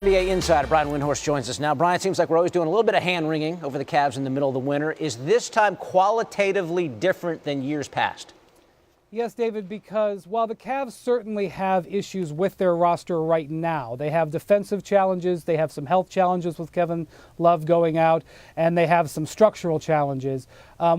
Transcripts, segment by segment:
NBA insider Brian Windhorst joins us now. Brian, it seems like we're always doing a little bit of hand-wringing over the Cavs in the middle of the winter. Is this time qualitatively different than years past? Yes, David, because while the Cavs certainly have issues with their roster right now, they have defensive challenges, they have some health challenges with Kevin Love going out, and they have some structural challenges.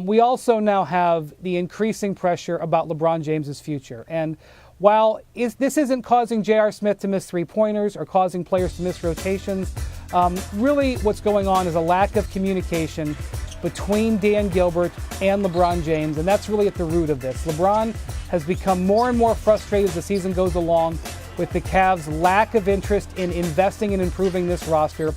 We also now have the increasing pressure about LeBron James's future. And while this isn't causing J.R. Smith to miss three-pointers or causing players to miss rotations, really what's going on is a lack of communication between Dan Gilbert and LeBron James, and that's really at the root of this. LeBron has become more and more frustrated as the season goes along with the Cavs' lack of interest in investing and improving this roster.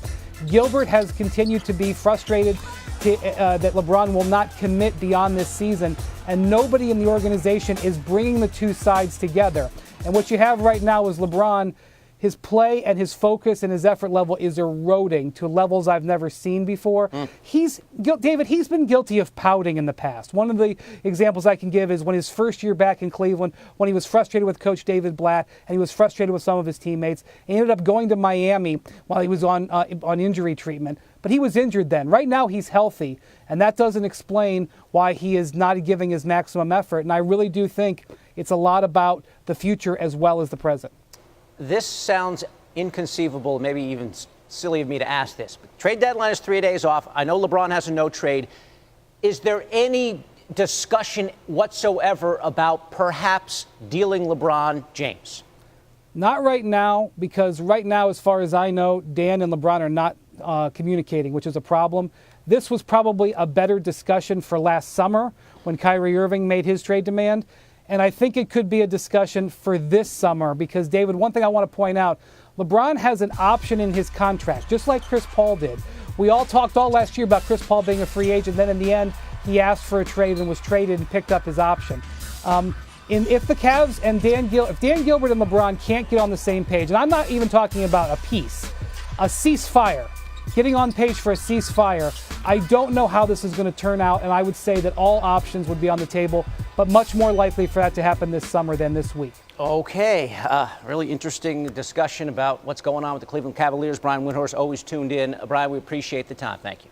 Gilbert has continued to be frustrated that LeBron will not commit beyond this season, and nobody in the organization is bringing the two sides together. And what you have right now is LeBron, his play and his focus and his effort level is eroding to levels I've never seen before. David, he's been guilty of pouting in the past. One of the examples I can give is when his first year back in Cleveland, when he was frustrated with Coach David Blatt and he was frustrated with some of his teammates. He ended up going to Miami while he was on injury treatment. But he was injured then. Right now he's healthy, and that doesn't explain why he is not giving his maximum effort. And I really do think it's a lot about the future as well as the present. This sounds inconceivable, maybe even silly of me to ask this. But trade deadline is 3 days off. I know LeBron has a no trade. Is there any discussion whatsoever about perhaps dealing LeBron James? Not right now, because right now, as far as I know, Dan and LeBron are not communicating, which is a problem. This was probably a better discussion for last summer when Kyrie Irving made his trade demand. And I think it could be a discussion for this summer because, David, one thing I want to point out, LeBron has an option in his contract, just like Chris Paul did. We all talked all last year about Chris Paul being a free agent. Then in the end, he asked for a trade and was traded and picked up his option. If the Cavs and if Dan Gilbert and LeBron can't get on the same page, and I'm not even talking about a peace, a ceasefire, getting on page for a ceasefire, I don't know how this is going to turn out, and I would say that all options would be on the table, but much more likely for that to happen this summer than this week. Okay, really interesting discussion about what's going on with the Cleveland Cavaliers. Brian Windhorst always tuned in. Brian, we appreciate the time. Thank you.